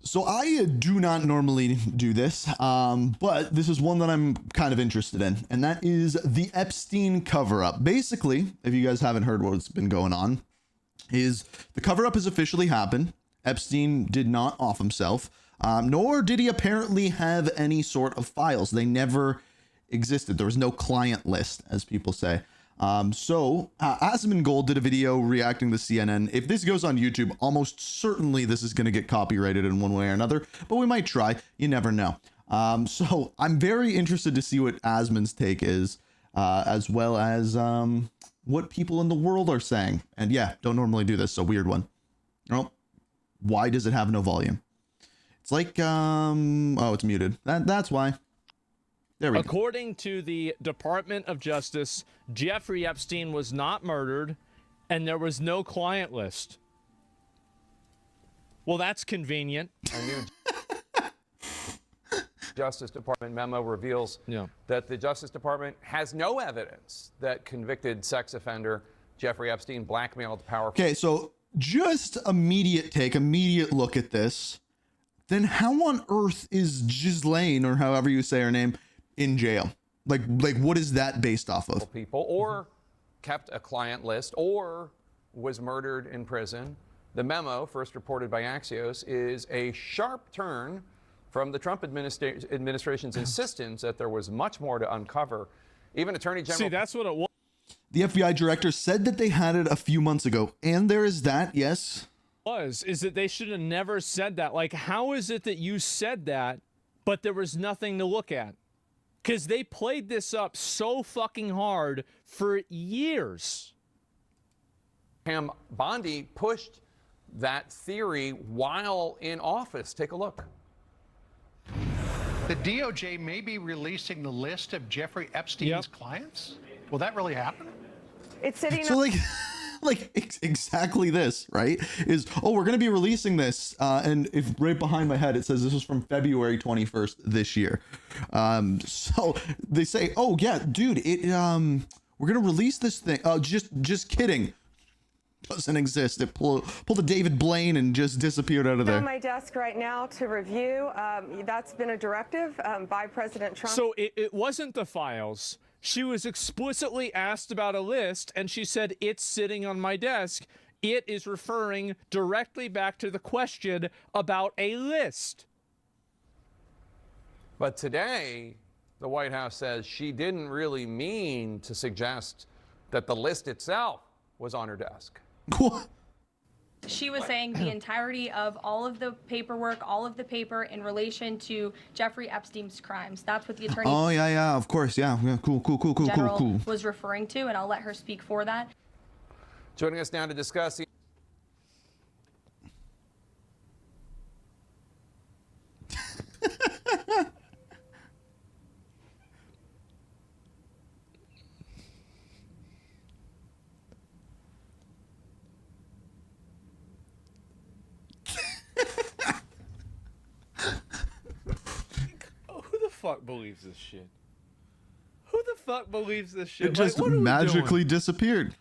So I do not normally do this, but this is one that I'm kind of interested in, and that is the Epstein cover-up. Basically, if you guys haven't heard what's been going on, is the cover-up has officially happened. Epstein did not off himself, nor did he apparently have any sort of files. They never existed. There was no client list, as people say. Asmongold did a video reacting to CNN. If this goes on YouTube, almost certainly this is going to get copyrighted in one way or another, but we might try. You never know. So I'm very interested to see what Asmon's take is, as well as what people in the world are saying. And yeah, don't normally do this, so weird one. Oh, why does it have no volume? It's like, oh, it's muted. That's why. There we go. According to the Department of Justice, Jeffrey Epstein was not murdered, and there was no client list. Well, that's convenient. A new Justice Department memo reveals that the Justice Department has no evidence that convicted sex offender Jeffrey Epstein blackmailed powerful. Okay, so just immediate look at this. Then how on earth is Ghislaine, or however you say her name, in jail? Like what is that based off of? People, or kept a client list, or was murdered in prison. The memo, first reported by Axios, is a sharp turn from the Trump administration's insistence that there was much more to uncover. Even Attorney General... See, that's what it was. The FBI director said that they had it a few months ago, and there is that, yes. Is that they should have never said that. Like, how is it that you said that, but there was nothing to look at? Because they played this up so fucking hard for years. Pam Bondi pushed that theory while in office. Take a look. The DOJ may be releasing the list of Jeffrey Epstein's clients. Will that really happen? It's sitting. So exactly this, right? Is, oh, we're going to be releasing this. And if right behind my head, it says this was from February 21st this year. So they say, oh yeah, dude, we're going to release this thing. Oh, just kidding. Doesn't exist. It pulled a David Blaine and just disappeared out of there. On my desk right now to review. That's been a directive by President Trump. So it wasn't the files. She was explicitly asked about a list, and she said, it's sitting on my desk. It is referring directly back to the question about a list. But today, the White House says she didn't really mean to suggest that the list itself was on her desk. What? She was saying the entirety of all of the paperwork, all of the paper in relation to Jeffrey Epstein's crimes. That's what the attorney of course. Yeah. Cool. General was referring to, and I'll let her speak for that. Joining us now to discuss the Fuck believes this shit? Who the fuck believes this shit? It just magically disappeared.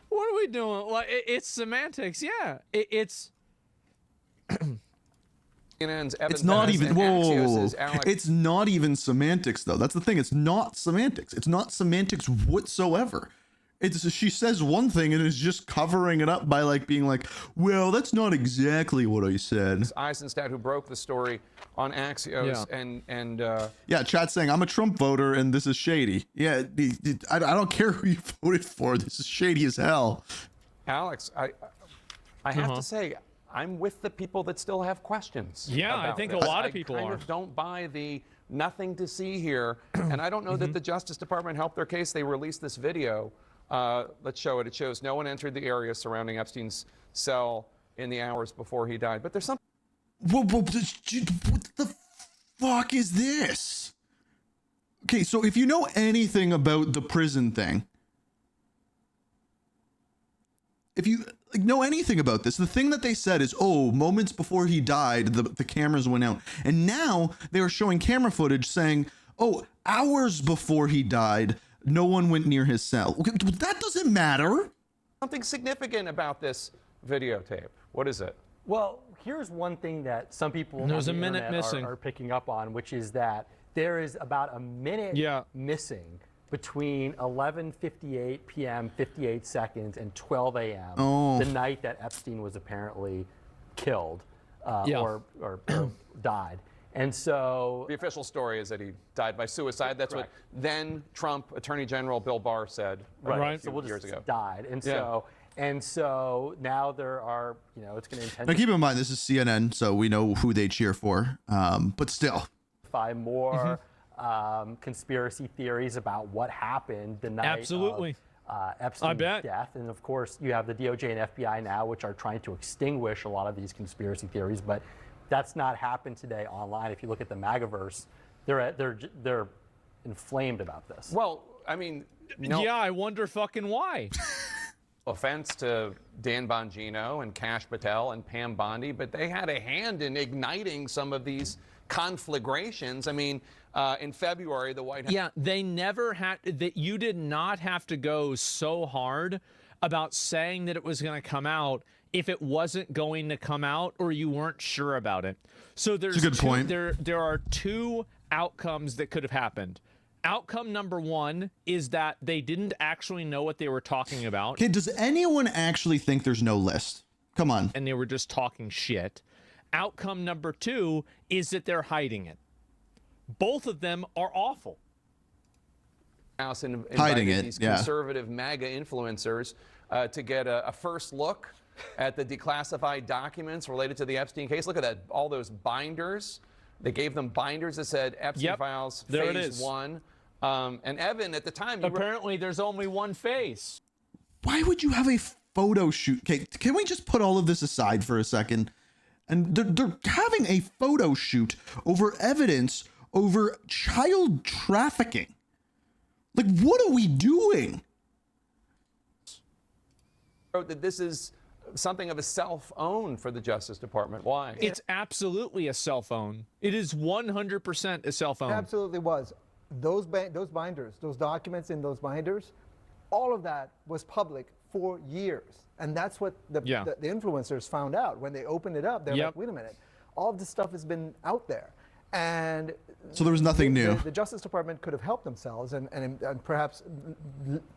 What are we doing? Like, it's semantics. Yeah, it's. It's not even. Whoa. It's not even semantics, though. That's the thing. It's not semantics. It's not semantics whatsoever. She says one thing and is just covering it up by being like, well, that's not exactly what I said. Eisenstadt, who broke the story on Axios, and yeah, chat saying I'm a Trump voter and this is shady. Yeah, I don't care who you voted for. This is shady as hell. Alex, I have to say, I'm with the people that still have questions. Yeah, I think a lot of people I kind of don't buy the nothing to see here, and I don't know that the Justice Department helped their case. They released this video. Let's show it. It shows no one entered the area surrounding Epstein's cell in the hours before he died. But there's something. What the fuck is this? Okay, so if you know anything about the prison thing, if you know anything about this, the thing that they said is, oh, moments before he died, the cameras went out. And now they are showing camera footage saying, oh, hours before he died, no one went near his cell. Okay, that doesn't matter. Something significant about this videotape. What is it? Well, here's one thing that some people on There's the a minute internet missing. are picking up on, which is that there is about a minute missing between 11:58 p.m. 58 seconds and 12 a.m. The night that Epstein was apparently killed or died. And so the official story is that he died by suicide. That's what then Trump Attorney General Bill Barr said a few years ago. Died. And so now there are, it's going to intensify. Now keep in mind, this is CNN, so we know who they cheer for, but still. More conspiracy theories about what happened the night of Epstein's death. And of course, you have the DOJ and FBI now, which are trying to extinguish a lot of these conspiracy theories, but that's not happened today online. If you look at the MAGAverse, they're inflamed about this. Well, I mean, yeah, I wonder fucking why. Offense to Dan Bongino and Kash Patel and Pam Bondi, but they had a hand in igniting some of these conflagrations. I mean, in February, the White House. Yeah, they never had that. You did not have to go so hard about saying that it was going to come out if it wasn't going to come out or you weren't sure about it. So there's a good point. There are two outcomes that could have happened. Outcome number one is that they didn't actually know what they were talking about. Okay, does anyone actually think there's no list? Come on. And they were just talking shit. Outcome number two is that they're hiding it. Both of them are awful. House Hiding it, these conservative MAGA influencers to get a first look at the declassified documents related to the Epstein case. Look at that, all those binders. They gave them binders that said Epstein Files Phase 1. And Evan, at the time, apparently there's only one face. Why would you have a photo shoot? Okay, can we just put all of this aside for a second? And they're having a photo shoot over evidence over child trafficking. Like, what are we doing? Wrote that this is something of a self-own for the Justice Department. Why? It's absolutely a cell phone. It is 100% a cell phone. It absolutely was. Those binders, those documents in those binders, all of that was public for years. And that's what the influencers found out. When they opened it up, they're like, wait a minute, all of this stuff has been out there. And so there was nothing new. The Justice Department could have helped themselves and perhaps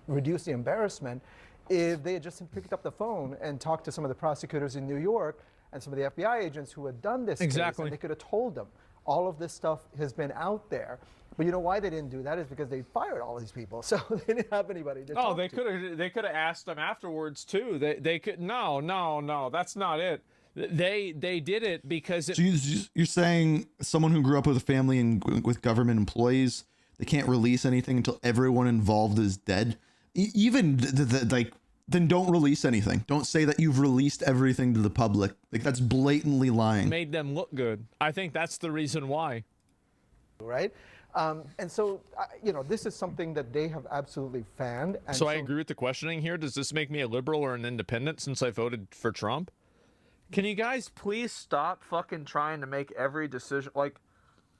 reduce the embarrassment if they had just picked up the phone and talked to some of the prosecutors in New York and some of the FBI agents who had done this case, and they could have told them all of this stuff has been out there. But you know why they didn't do that is because they fired all these people, so they didn't have anybody to talk to. They could have asked them afterwards too. They could no, that's not it. They did it because so you're saying someone who grew up with a family and with government employees, they can't release anything until everyone involved is dead. Even then don't release anything. Don't say that you've released everything to the public. Like, that's blatantly lying. Made them look good. I think that's the reason why. Right? And so, this is something that they have absolutely fanned. And so I agree with the questioning here. Does this make me a liberal or an independent since I voted for Trump? Can you guys please stop fucking trying to make every decision like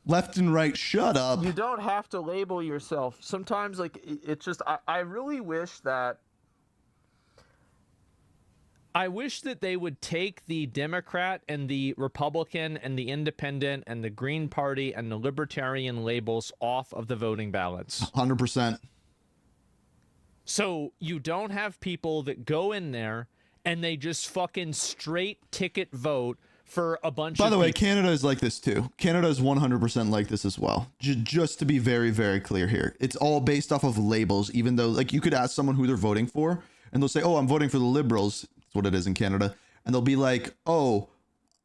left and right? Shut up. You don't have to label yourself. Sometimes, like, it's just I really wish that they would take the Democrat and the Republican and the Independent and the Green Party and the Libertarian labels off of the voting ballots. 100%. So you don't have people that go in there and they just fucking straight ticket vote for a bunch of By the way, people. Canada is like this too. Canada is 100% like this as well. Just to be very, very clear here. It's all based off of labels, even though, like, you could ask someone who they're voting for and they'll say, oh, I'm voting for the Liberals. That's what it is in Canada. And they'll be like, oh,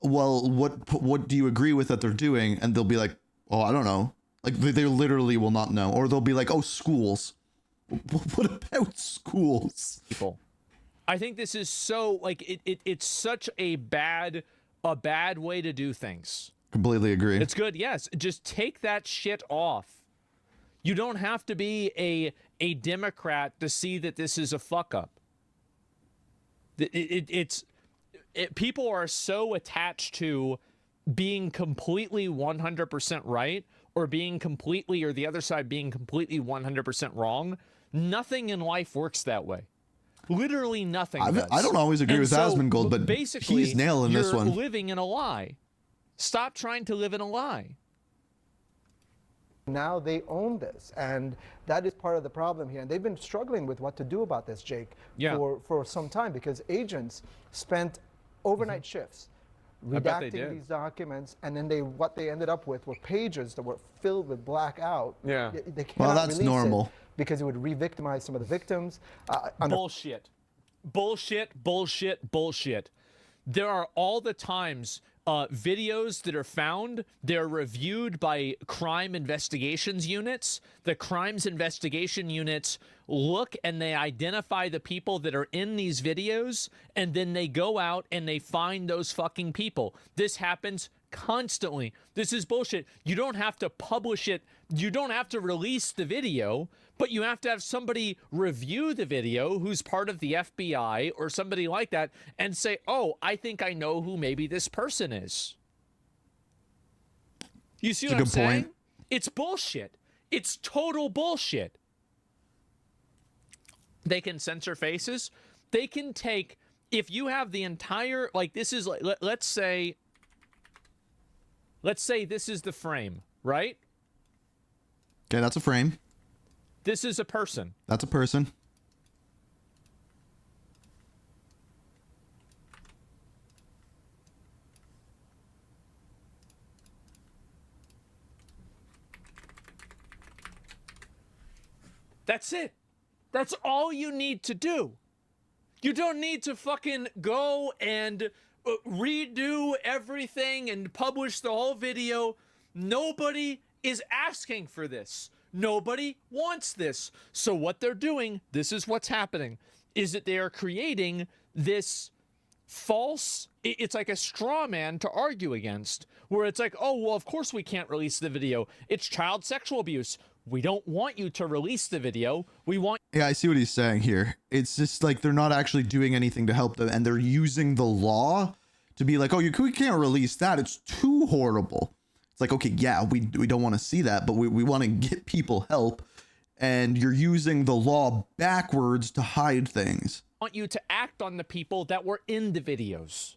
well, what do you agree with that they're doing? And they'll be like, oh, I don't know. Like, they literally will not know. Or they'll be like, oh, schools. What about schools? People. I think this is so, like, it's such a bad way to do things. Completely agree. It's good, yes. Just take that shit off. You don't have to be a Democrat to see that this is a fuck up. People are so attached to being completely 100% right or being completely, or the other side being completely 100% wrong. Nothing in life works that way. Literally nothing I does. don't always agree with Asmongold, but basically, he's nailing this you're one. living in a lie. Stop trying to live in a lie. Now they own this, and that is part of the problem here. And they've been struggling with what to do about this, Jake, for some time, because agents spent overnight shifts redacting these documents, and then what they ended up with were pages that were filled with blackout. Yeah. They cannot that's release normal. it because it would re-victimize some of the victims. Bullshit. Bullshit, bullshit, bullshit. There are all the times videos that are found, they're reviewed by crime investigations units. The crimes investigation units look and they identify the people that are in these videos, and then they go out and they find those fucking people. This happens constantly. This is bullshit. You don't have to publish it. You don't have to release the video, but you have to have somebody review the video who's part of the FBI or somebody like that and say, oh, I think I know who maybe this person is. You see what I'm saying? Point. It's bullshit. It's total bullshit. They can censor faces. They can take, if you have the entire, like this is, like, let's say this is the frame, right? Okay, that's a frame. This is a person. That's a person. That's it. That's all you need to do. You don't need to fucking go and redo everything and publish the whole video. Nobody is asking for this. Nobody wants this. So what they're doing, this is what's happening, is that they are creating this false, it's like a straw man to argue against, where it's like, oh, well, of course we can't release the video. It's child sexual abuse. We don't want you to release the video. We want... Yeah, I see what he's saying here. It's just like they're not actually doing anything to help them, and they're using the law to be like, oh, we can't release that. It's too horrible. It's like, okay, yeah, we don't want to see that, but we want to get people help, and you're using the law backwards to hide things. Want you to act on the people that were in the videos.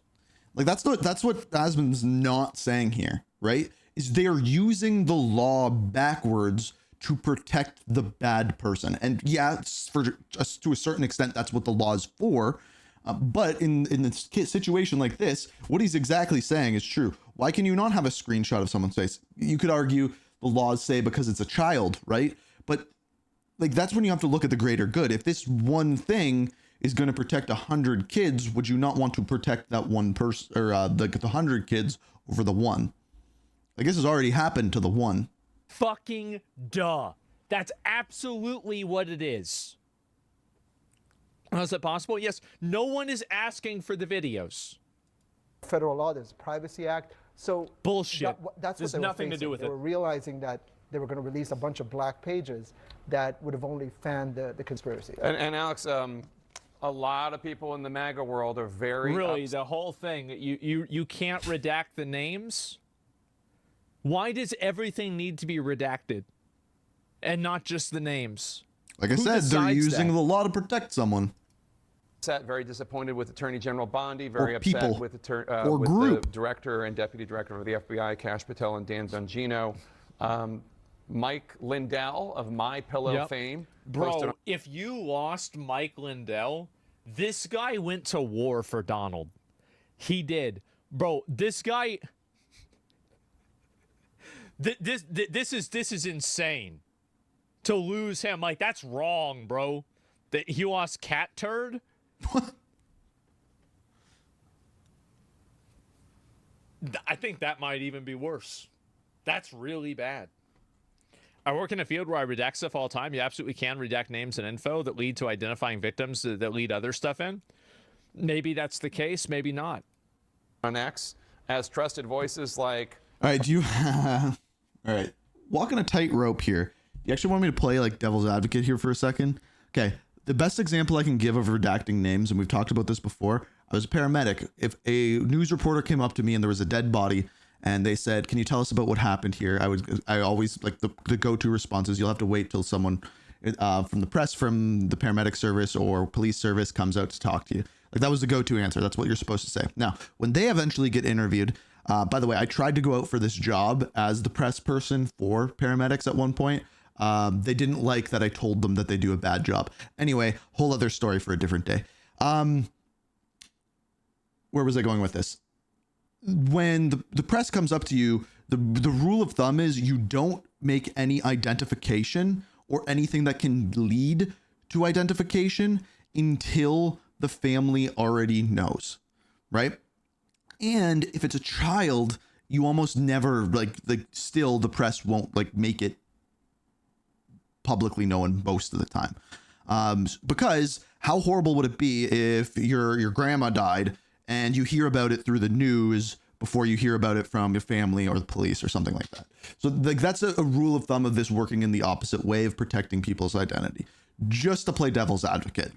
Like that's what Asmon's not saying here, right? Is they're using the law backwards to protect the bad person. And yeah, to a certain extent, that's what the law is for. But in this situation like this, what he's exactly saying is true. Why can you not have a screenshot of someone's face? You could argue the laws say because it's a child, right? But like that's when you have to look at the greater good. If this one thing is going to protect 100 kids, would you not want to protect that one person, or the 100 kids over the one? I guess it's already happened to the one. Fucking duh. That's absolutely what it is. How is that possible? Yes, no one is asking for the videos. Federal law, there's a Privacy Act. So bullshit. That's There's what they nothing were to do with They it. were realizing that they were going to release a bunch of black pages that would have only fanned the conspiracy. And Alex, a lot of people in the MAGA world are very really the whole thing. You can't redact the names. Why does everything need to be redacted, and not just the names? Like I said, they're using the law to protect someone. Upset, very disappointed with Attorney General Bondi, very upset people, with, or with group. the director and deputy director of the FBI, Kash Patel and Dan Bongino. Mike Lindell of My Pillow fame. Bro, if you lost Mike Lindell, this guy went to war for Donald. He did. Bro, this guy... This is insane. To lose him, like, that's wrong, bro. That he lost Cat Turd? What? I think that might even be worse. That's really bad. I work in a field where I redact stuff all the time. You absolutely can redact names and info that lead to identifying victims that lead other stuff in. Maybe that's the case, maybe not. On X, as trusted voices like... All right, all right, walking a tightrope here. You actually want me to play like devil's advocate here for a second? Okay, the best example I can give of redacting names, and we've talked about this before, I was a paramedic. If a news reporter came up to me and there was a dead body and they said, can you tell us about what happened here? I always, like, the go-to response is, you'll have to wait till someone from the press, from the paramedic service or police service comes out to talk to you. Like, that was the go-to answer. That's what you're supposed to say. Now, when they eventually get interviewed, by the way, I tried to go out for this job as the press person for paramedics at one point. They didn't like that I told them that they do a bad job. Anyway, whole other story for a different day. Where was I going with this? When the press comes up to you, the rule of thumb is you don't make any identification or anything that can lead to identification until the family already knows, right? And if it's a child, you almost never like still the press won't like make it publicly known most of the time. Because how horrible would it be if your grandma died and you hear about it through the news before you hear about it from your family or the police or something like that? So like that's a rule of thumb of this working in the opposite way of protecting people's identity, just to play devil's advocate.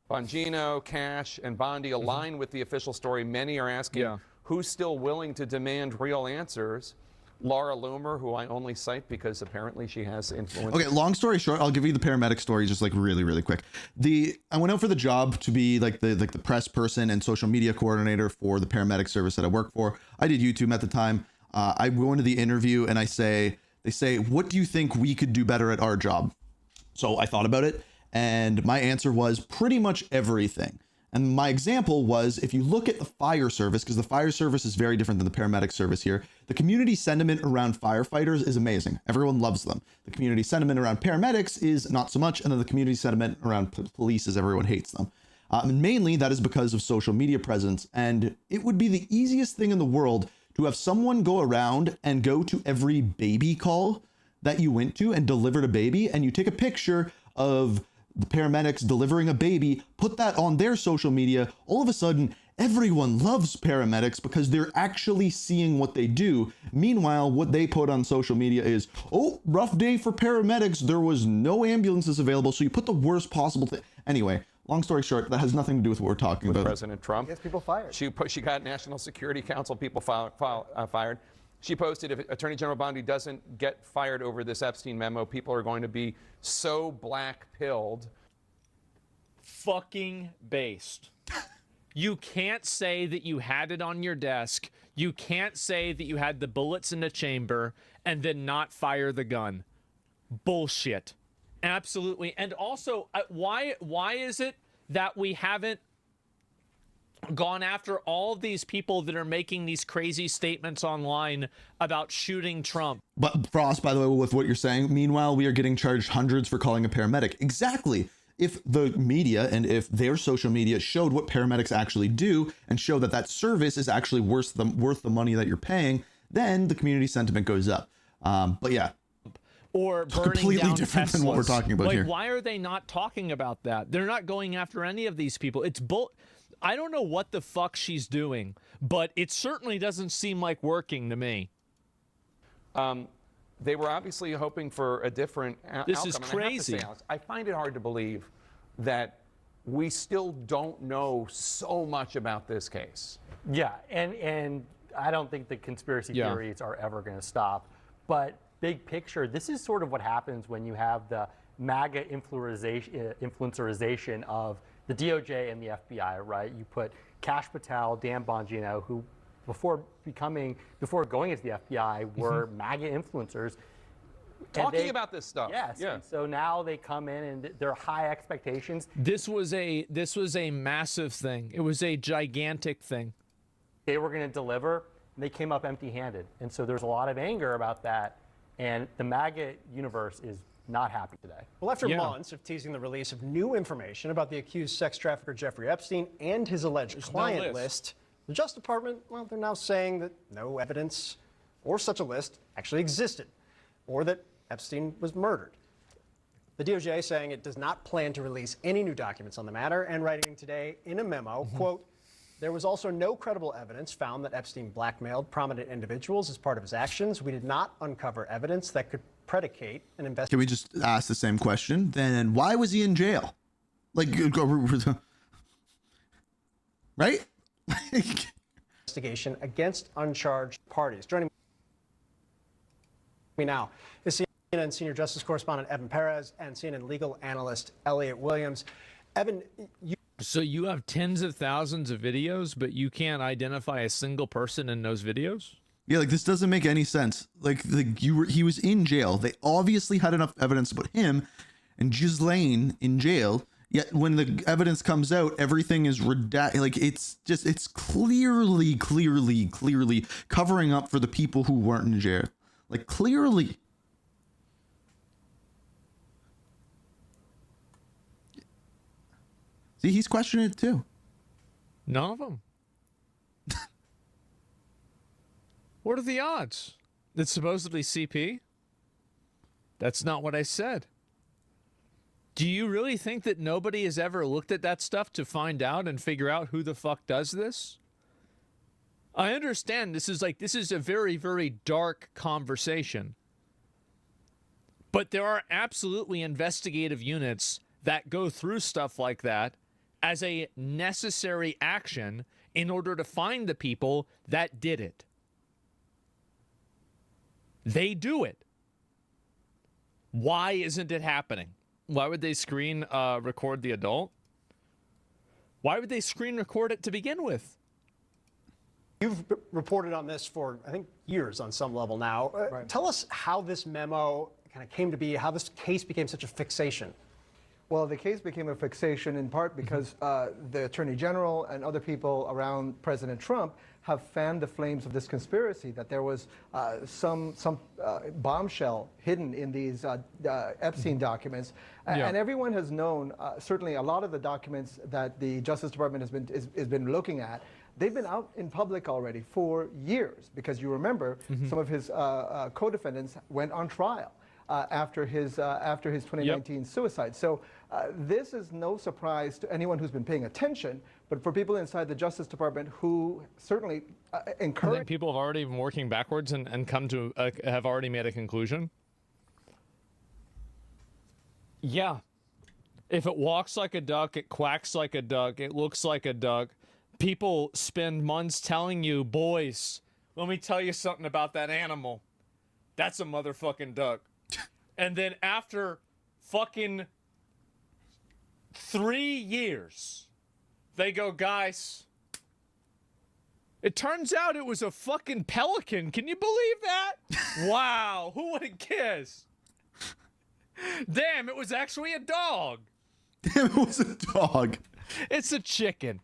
Bongino, Cash, and Bondi align with the official story. Many are asking who's still willing to demand real answers. Laura Loomer, who I only cite because apparently she has influence. Okay, long story short, I'll give you the paramedic story just like really, really quick. I went out for the job to be like the press person and social media coordinator for the paramedic service that I work for. I did YouTube at the time. I go into the interview and they say, what do you think we could do better at our job? So I thought about it and my answer was pretty much everything. And my example was, if you look at the fire service, because the fire service is very different than the paramedic service here, the community sentiment around firefighters is amazing. Everyone loves them. The community sentiment around paramedics is not so much, and then the community sentiment around police is everyone hates them. And mainly that is because of social media presence, and it would be the easiest thing in the world to have someone go around and go to every baby call that you went to and delivered a baby, and you take a picture of the paramedics delivering a baby, put that on their social media. All of a sudden, everyone loves paramedics because they're actually seeing what they do. Meanwhile, what they put on social media is, oh, rough day for paramedics. There was no ambulances available. So you put the worst possible thing. Anyway, long story short, that has nothing to do with what we're talking about. President Trump. Gets people fired. She got National Security Council people fired. She posted, if Attorney General Bondi doesn't get fired over this Epstein memo, people are going to be so black-pilled. Fucking based. You can't say that you had it on your desk. You can't say that you had the bullets in the chamber and then not fire the gun. Bullshit. Absolutely. And also, why is it that we haven't gone after all of these people that are making these crazy statements online about shooting Trump? But Frost, by the way, with what you're saying, meanwhile, we are getting charged hundreds for calling a paramedic. Exactly. If the media and if their social media showed what paramedics actually do and show that that service is actually worth the money that you're paying, then the community sentiment goes up. But yeah. Or burning completely down different Teslas. than what we're talking about here. Why are they not talking about that? They're not going after any of these people. I don't know what the fuck she's doing, but it certainly doesn't seem like working to me. They were obviously hoping for a different outcome. This is crazy. I have to say, Alex, I find it hard to believe that we still don't know so much about this case. Yeah, and I don't think the conspiracy theories are ever going to stop. But big picture, this is sort of what happens when you have the MAGA influencerization of the DOJ and the FBI, right? You put Kash Patel, Dan Bongino, who before going into the FBI were MAGA influencers. Talking about this stuff. Yes. Yeah. And so now they come in and there are high expectations. This was a massive thing. It was a gigantic thing. They were going to deliver, and they came up empty-handed. And so there's a lot of anger about that. And the MAGA universe is not happy today. Well, after months of teasing the release of new information about the accused sex trafficker Jeffrey Epstein and his alleged client list, the Justice Department, well, they're now saying that no evidence or such a list actually existed, or that Epstein was murdered. The DOJ saying it does not plan to release any new documents on the matter, and writing today in a memo, quote, there was also no credible evidence found that Epstein blackmailed prominent individuals as part of his actions. We did not uncover evidence that could predicate an investigation. Can we just ask the same question? Then why was he in jail? Like, right? Investigation against uncharged parties. Joining me now is CNN senior justice correspondent Evan Perez and CNN legal analyst Elliot Williams. Evan, So you have tens of thousands of videos, but you can't identify a single person in those videos? Yeah, like this doesn't make any sense. Like he was in jail. They obviously had enough evidence about him and Ghislaine in jail. Yet when the evidence comes out, everything is redacted. Like it's clearly covering up for the people who weren't in jail. Like clearly. See, he's questioning it too. None of them. What are the odds? It's supposedly CP? That's not what I said. Do you really think that nobody has ever looked at that stuff to find out and figure out who the fuck does this? I understand this is a very, very dark conversation. But there are absolutely investigative units that go through stuff like that as a necessary action in order to find the people that did it. They do it. Why isn't it happening? Why would they screen record the adult? Why would they screen record it to begin with? you've reported on this for, I think, years on some level now. Right. Tell us how this memo kind of came to be, how this case became such a fixation. Well, the case became a fixation in part because the Attorney General and other people around President Trump have fanned the flames of this conspiracy, that there was some bombshell hidden in these Epstein documents. And everyone has known, certainly a lot of the documents that the Justice Department has been looking at, they've been out in public already for years, because you remember some of his co-defendants went on trial after his 2019 suicide. So this is no surprise to anyone who's been paying attention, but for people inside the Justice Department who certainly encourage... I think people have already been working backwards and come to have already made a conclusion. Yeah. If it walks like a duck, it quacks like a duck, it looks like a duck. People spend months telling you, boys, let me tell you something about that animal. That's a motherfucking duck. And then after fucking 3 years, they go, guys, it turns out it was a fucking pelican. Can you believe that? Wow, who would have guessed? Damn, it was actually a dog. Damn, it was a dog. It's a chicken.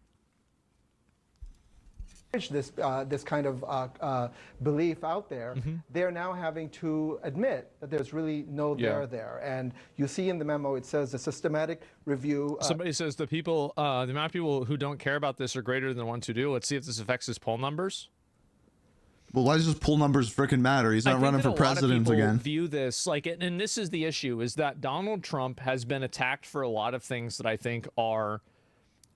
This kind of belief out there, they're now having to admit that there's really no there there. And you see in the memo, it says a systematic review. Somebody says the amount of people who don't care about this are greater than the ones who do. Let's see if this affects his poll numbers. Well, why does his poll numbers frickin' matter? He's not running for president again. View this like, and this is the issue, is that Donald Trump has been attacked for a lot of things that I think are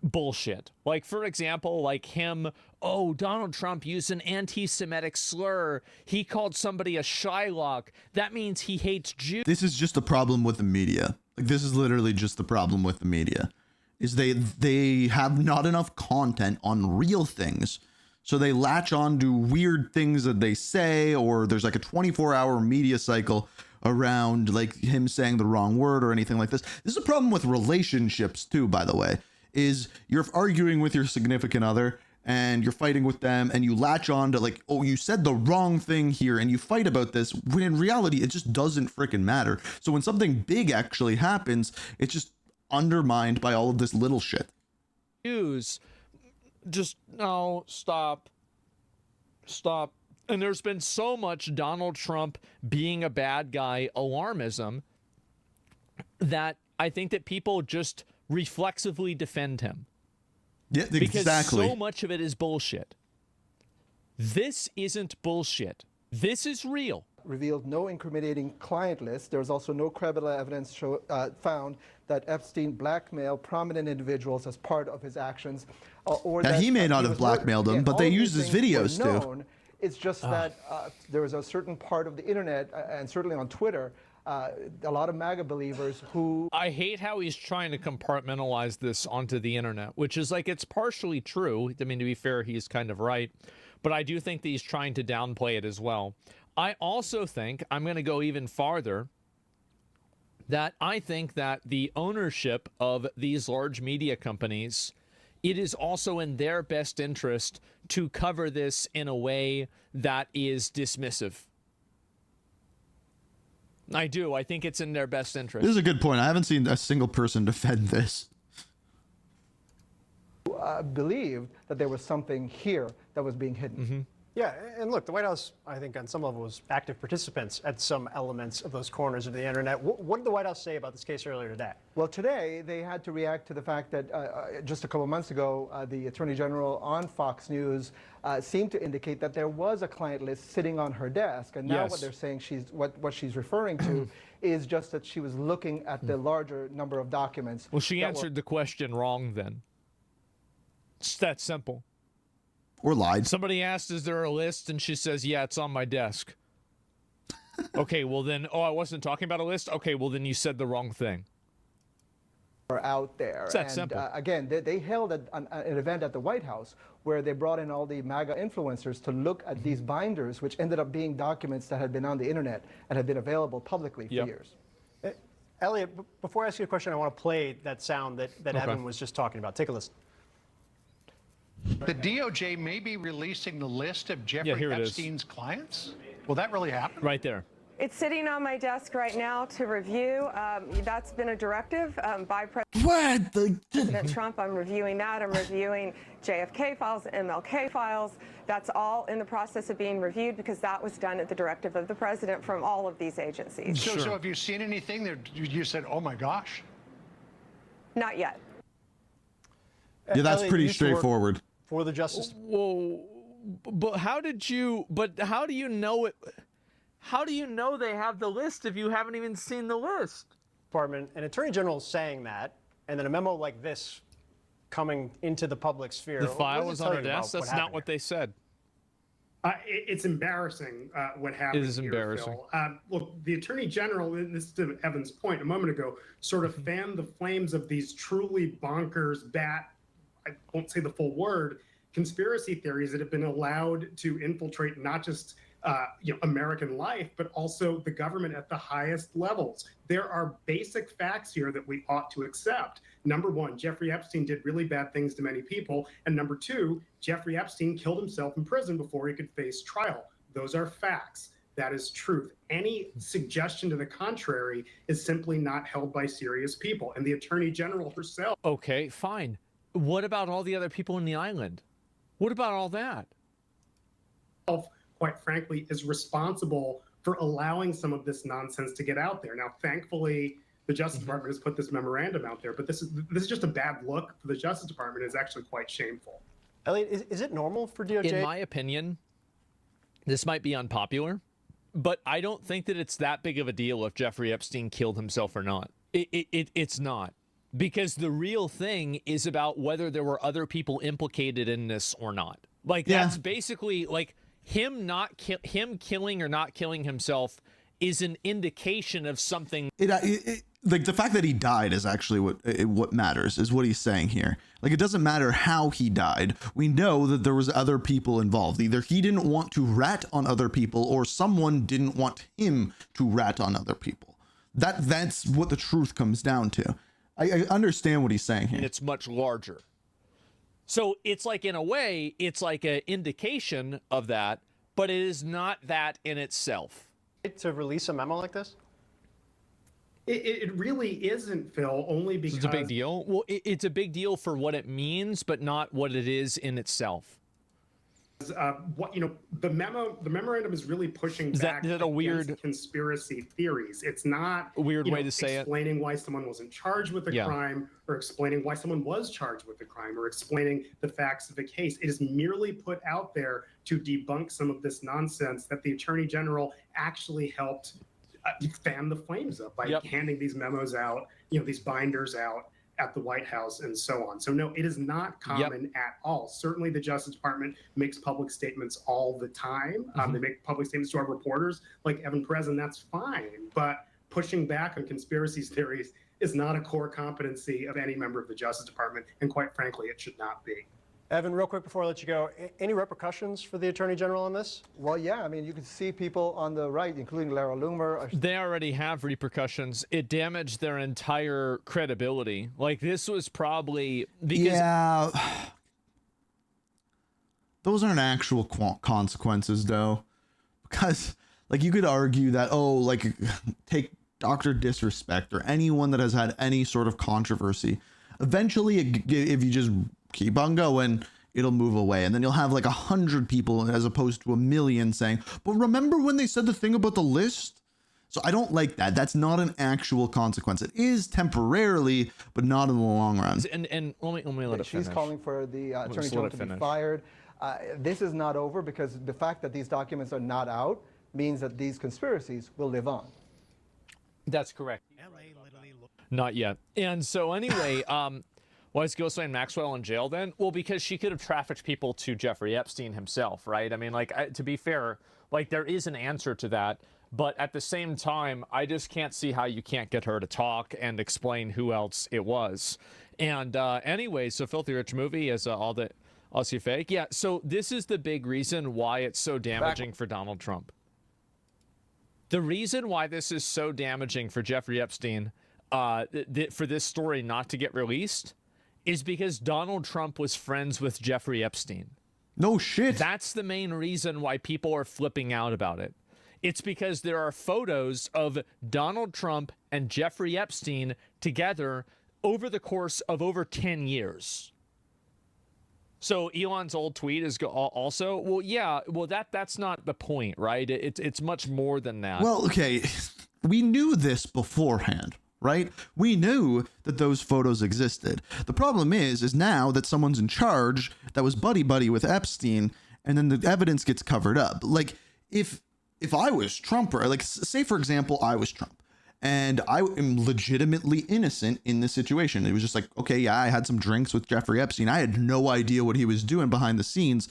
bullshit. Like, for example, like him, Donald Trump used an anti-Semitic slur. He called somebody a Shylock. That means he hates Jews. This is just a problem with the media. Like, this is literally just the problem with the media. Is they have not enough content on real things. So they latch on to weird things that they say, or there's like a 24-hour media cycle around like him saying the wrong word or anything like this. This is a problem with relationships too, by the way. Is you're arguing with your significant other and you're fighting with them and you latch on to like, oh, you said the wrong thing here, and you fight about this when in reality it just doesn't freaking matter. So when something big actually happens, it's just undermined by all of this little shit. No, stop. And there's been so much Donald Trump being a bad guy alarmism that I think that people just reflexively defend him. Yeah, exactly. Because so much of it is bullshit. This isn't bullshit. This is real. Revealed no incriminating client list. There was also no credible evidence found that Epstein blackmailed prominent individuals as part of his actions. Or now, that he may not have blackmailed them, but they used his videos too. It's just that there was a certain part of the internet, and certainly on Twitter, a lot of MAGA believers who... I hate how he's trying to compartmentalize this onto the internet, which is like, it's partially true. I mean, to be fair, he's kind of right. But I do think that he's trying to downplay it as well. I also think, I'm going to go even farther, that I think that the ownership of these large media companies, it is also in their best interest to cover this in a way that is dismissive. I do. I think it's in their best interest. This is a good point. I haven't seen a single person defend this. Believed that there was something here that was being hidden. Mm-hmm. Yeah, and look, the White House, I think, on some level, was active participants at some elements of those corners of the internet. What did the White House say about this case earlier today? Well, today they had to react to the fact that just a couple months ago, the Attorney General on Fox News seemed to indicate that there was a client list sitting on her desk, and now what they're saying what she's referring to is just that she was looking at the larger number of documents. Well, she answered the question wrong then. It's that simple. Or lied. Somebody asked, is there a list? And she says, yeah, it's on my desk. Okay, well then, oh, I wasn't talking about a list? Okay, well then you said the wrong thing. Are out there. It's that simple. Again, they held an event at the White House where they brought in all the MAGA influencers to look at these binders, which ended up being documents that had been on the internet and had been available publicly for years. Elliot, before I ask you a question, I want to play that sound that Evan was just talking about. Take a listen. The DOJ may be releasing the list of Jeffrey Epstein's clients. Will that really happen? Right there. It's sitting on my desk right now to review. That's been a directive by President Trump. I'm reviewing that. I'm reviewing JFK files, MLK files. That's all in the process of being reviewed because that was done at the directive of the president from all of these agencies. So have you seen anything that you said, oh my gosh? Not yet. Yeah, that's pretty straightforward. For the Justice. Whoa, but how do you know it? How do you know they have the list if you haven't even seen the list? Department, an Attorney General saying that, and then a memo like this coming into the public sphere. The file was on her desk? That's not what they said. It's embarrassing what happened. It is embarrassing. Phil. Look, the Attorney General, and this is to Evan's point a moment ago, sort of fanned the flames of these truly bonkers, I won't say the full word, conspiracy theories that have been allowed to infiltrate not just American life, but also the government at the highest levels. There are basic facts here that we ought to accept. Number one, Jeffrey Epstein did really bad things to many people. And number two, Jeffrey Epstein killed himself in prison before he could face trial. Those are facts. That is truth. Any suggestion to the contrary is simply not held by serious people. And the Attorney General herself. Okay, fine. What about all the other people in the island? What about all that? Quite frankly, is responsible for allowing some of this nonsense to get out there. Now, thankfully, the Justice Department has put this memorandum out there, but this is just a bad look for the Justice Department. It's actually quite shameful. Elliot, is it normal for DOJ? In my opinion, this might be unpopular, but I don't think that it's that big of a deal if Jeffrey Epstein killed himself or not. It's not. Because the real thing is about whether there were other people implicated in this or not. Like, that's basically, like, him killing or not killing himself is an indication of something. Like, the fact that he died is actually what matters, is what he's saying here. Like, it doesn't matter how he died. We know that there was other people involved. Either he didn't want to rat on other people or someone didn't want him to rat on other people. That's what the truth comes down to. I understand what he's saying here. It's much larger. So it's like, in a way, it's like an indication of that, but it is not that in itself. To release a memo like this? It really isn't, Phil, only because... It's a big deal? Well, it's a big deal for what it means, but not what it is in itself. The memorandum is really pushing back is that a weird conspiracy theories. It's not a weird way to say it. Explaining why someone wasn't charged with a crime, or explaining why someone was charged with a crime, or explaining the facts of the case. It is merely put out there to debunk some of this nonsense that the Attorney General actually helped fan the flames of by handing these memos out, these binders out at the White House and so on. So no, it is not common at all. Certainly the Justice Department makes public statements all the time. They make public statements to our reporters like Evan Perez, and that's fine. But pushing back on conspiracy theories is not a core competency of any member of the Justice Department, and quite frankly, it should not be. Evan, real quick before I let you go, any repercussions for the Attorney General on this? Well, yeah, I mean, you can see people on the right, including Lara Loomer. They already have repercussions. It damaged their entire credibility. Like, this was probably because... Yeah. Those aren't actual consequences, though. Because, like, you could argue that, oh, like, take Dr. Disrespect or anyone that has had any sort of controversy. Eventually, if you just keep on going, it'll move away. And then you'll have like 100 people as opposed to 1 million saying, but remember when they said the thing about the list? So I don't like that. That's not an actual consequence. It is temporarily, but not in the long run. And let me let it finish. She's calling for the Attorney General to be fired. This is not over because the fact that these documents are not out means that these conspiracies will live on. That's correct. Not yet. And so anyway, why is Ghislaine Maxwell in jail then? Well, because she could have trafficked people to Jeffrey Epstein himself, right? I mean, like, to be fair, like, there is an answer to that. But at the same time, I just can't see how you can't get her to talk and explain who else it was. And anyway, so Filthy Rich Movie is all the Aussie fake. Yeah, so this is the big reason why it's so damaging for Donald Trump. The reason why this is so damaging for Jeffrey Epstein, for this story not to get released, is because Donald Trump was friends with Jeffrey Epstein. No shit. That's the main reason why people are flipping out about it. It's because there are photos of Donald Trump and Jeffrey Epstein together over the course of over 10 years. So Elon's old tweet is also, well, yeah, well, that's not the point, right? It's much more than that. Well, okay, we knew this beforehand, right? We knew that those photos existed. The problem is now that someone's in charge that was buddy-buddy with Epstein, and then the evidence gets covered up. Like, if I was Trump, or like, say, for example, I was Trump, and I am legitimately innocent in this situation. It was just like, okay, yeah, I had some drinks with Jeffrey Epstein. I had no idea what he was doing behind the scenes.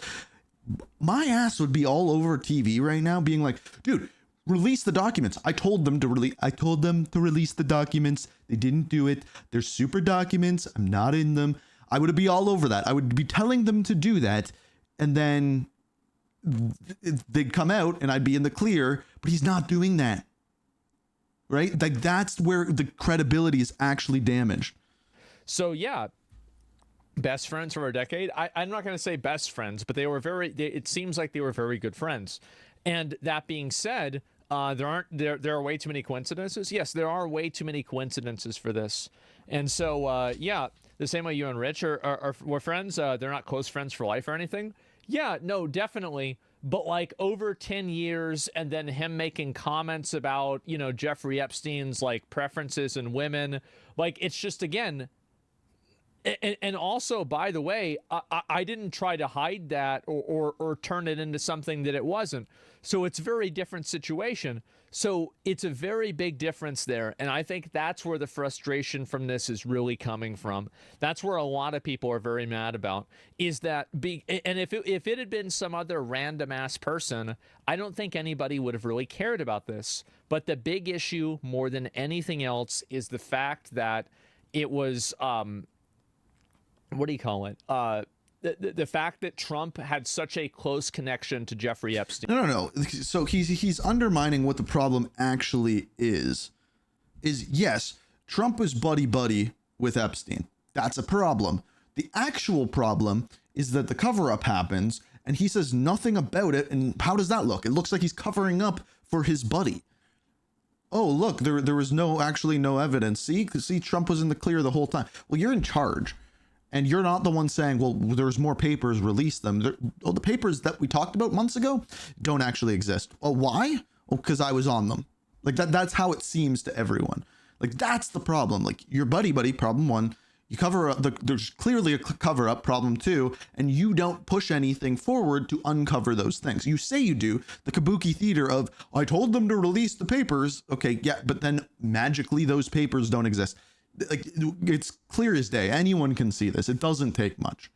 My ass would be all over TV right now being like, dude, release the documents. I told them to release the documents. They didn't do it. They're super documents. I'm not in them. I would be all over that. I would be telling them to do that. And then they'd come out and I'd be in the clear, but he's not doing that. Right? Like, that's where the credibility is actually damaged. So, yeah, best friends for a decade. I'm not going to say best friends, but it seems like they were very good friends. And that being said, there are way too many coincidences. Yes, there are way too many coincidences for this. And so, yeah, the same way you and Rich were friends. They're not close friends for life or anything. Yeah, no, definitely. But like over 10 years and then him making comments about, you know, Jeffrey Epstein's like preferences in women, like, it's just, again, and also, by the way, I didn't try to hide that or turn it into something that it wasn't. So it's a very different situation. So it's a very big difference there. And I think that's where the frustration from this is really coming from. That's where a lot of people are very mad about, is that and if it had been some other random ass person, I don't think anybody would have really cared about this. But the big issue more than anything else is the fact that it was, what do you call it? The fact that Trump had such a close connection to Jeffrey Epstein. No. So he's undermining what the problem actually is yes, Trump was buddy-buddy with Epstein. That's a problem. The actual problem is that the cover-up happens and he says nothing about it. And how does that look? It looks like he's covering up for his buddy. Oh, look, there was no evidence. See, Trump was in the clear the whole time. Well, you're in charge. And you're not the one saying, well, there's more papers, release them. The papers that we talked about months ago don't actually exist. Well, why? Well, because I was on them. Like, that's how it seems to everyone. Like, that's the problem. Like, your buddy, problem one, you cover up, there's clearly a cover up, problem two, and you don't push anything forward to uncover those things. You say you do, the kabuki theater of, I told them to release the papers. Okay, yeah, but then magically those papers don't exist. Like, it's clear as day. Anyone can see this. It doesn't take much.